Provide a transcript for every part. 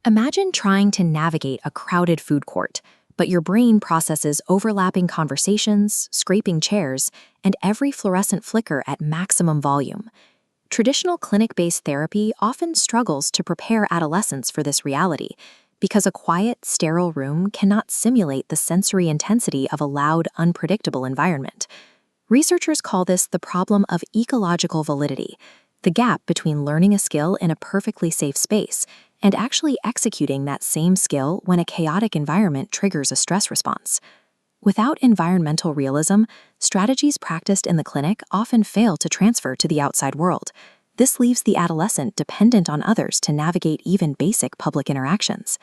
Imagine trying to navigate a crowded food court, but your brain processes overlapping conversations, scraping chairs, and every fluorescent flicker at maximum volume. Traditional clinic-based therapy often struggles to prepare adolescents for this reality because a quiet, sterile room cannot simulate the sensory intensity of a loud, unpredictable environment. Researchers call this the problem of ecological validity, the gap between learning a skill in a perfectly safe space and actually executing that same skill when a chaotic environment triggers a stress response. Without environmental realism, strategies practiced in the clinic often fail to transfer to the outside world. This leaves the adolescent dependent on others to navigate even basic public interactions.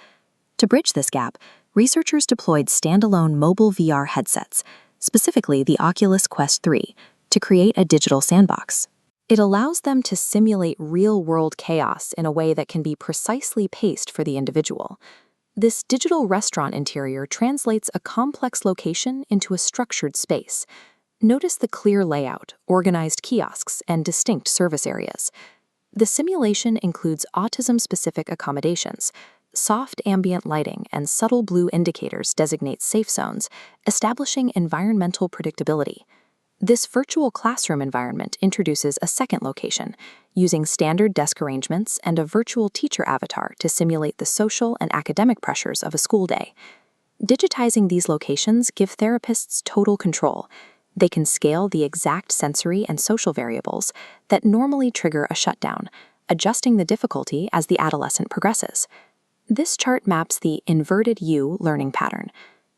To bridge this gap, researchers deployed standalone mobile VR headsets, specifically the Oculus Quest 3, to create a digital sandbox. It allows them to simulate real-world chaos in a way that can be precisely paced for the individual. This digital restaurant interior translates a complex location into a structured space. Notice the clear layout, organized kiosks, and distinct service areas. The simulation includes autism-specific accommodations. Soft ambient lighting and subtle blue indicators designate safe zones, establishing environmental predictability. This virtual classroom environment introduces a second location, using standard desk arrangements and a virtual teacher avatar to simulate the social and academic pressures of a school day. Digitizing these locations give therapists total control. They can scale the exact sensory and social variables that normally trigger a shutdown, adjusting the difficulty as the adolescent progresses. This chart maps the inverted U learning pattern.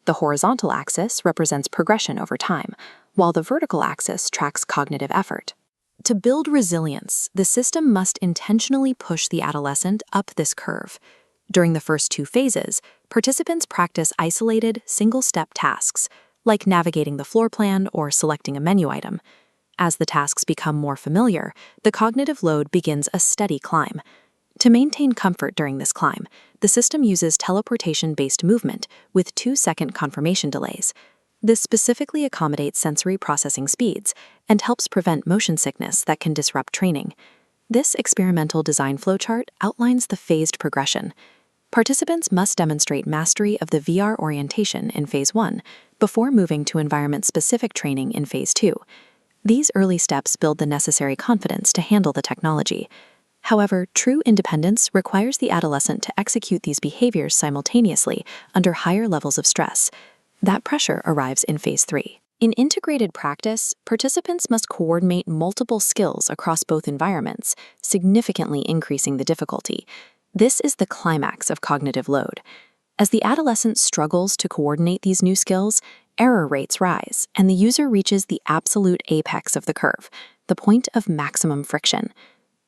The horizontal axis represents progression over time, while the vertical axis tracks cognitive effort. To build resilience, the system must intentionally push the adolescent up this curve. During the first two phases, participants practice isolated, single-step tasks, like navigating the floor plan or selecting a menu item. As the tasks become more familiar, the cognitive load begins a steady climb. To maintain comfort during this climb, the system uses teleportation-based movement with 2-second confirmation delays. This specifically accommodates sensory processing speeds and helps prevent motion sickness that can disrupt training. This experimental design flowchart outlines the phased progression. Participants must demonstrate mastery of the VR orientation in Phase 1 before moving to environment-specific training in Phase 2. These early steps build the necessary confidence to handle the technology. However, true independence requires the adolescent to execute these behaviors simultaneously under higher levels of stress. That pressure arrives in Phase 3. In integrated practice, participants must coordinate multiple skills across both environments, significantly increasing the difficulty. This is the climax of cognitive load. As the adolescent struggles to coordinate these new skills, error rates rise, and the user reaches the absolute apex of the curve, the point of maximum friction.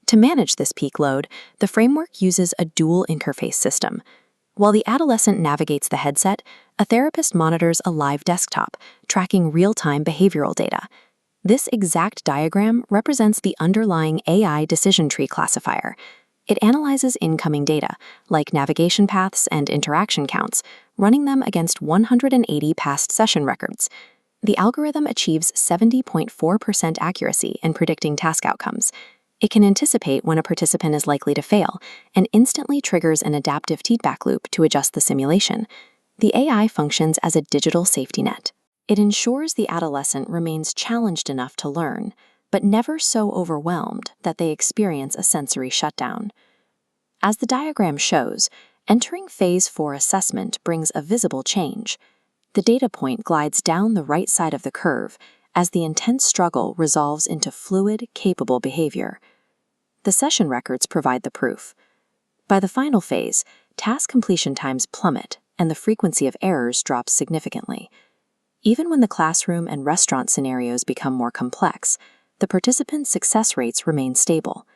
To manage this peak load, the framework uses a dual interface system. While the adolescent navigates the headset, a therapist monitors a live desktop, tracking real-time behavioral data. This exact diagram represents the underlying AI decision tree classifier. It analyzes incoming data, like navigation paths and interaction counts, running them against 180 past session records. The algorithm achieves 70.4% accuracy in predicting task outcomes. It can anticipate when a participant is likely to fail and instantly triggers an adaptive feedback loop to adjust the simulation. The AI functions as a digital safety net. It ensures the adolescent remains challenged enough to learn, but never so overwhelmed that they experience a sensory shutdown. As the diagram shows, entering Phase 4 assessment brings a visible change. The data point glides down the right side of the curve as the intense struggle resolves into fluid, capable behavior. The session records provide the proof. By the final phase, task completion times plummet and the frequency of errors drops significantly. Even when the classroom and restaurant scenarios become more complex, the participants' success rates remain stable.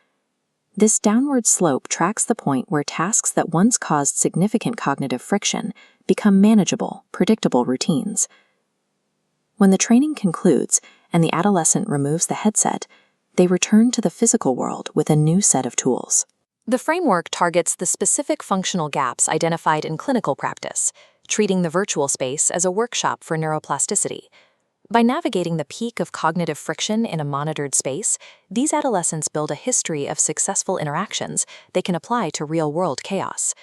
This downward slope tracks the point where tasks that once caused significant cognitive friction become manageable, predictable routines. When the training concludes and the adolescent removes the headset, they return to the physical world with a new set of tools. The framework targets the specific functional gaps identified in clinical practice, treating the virtual space as a workshop for neuroplasticity. By navigating the peak of cognitive friction in a monitored space, these adolescents build a history of successful interactions they can apply to real-world chaos.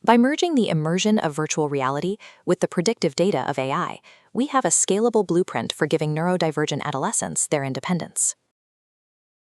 By merging the immersion of virtual reality with the predictive data of AI, we have a scalable blueprint for giving neurodivergent adolescents their independence.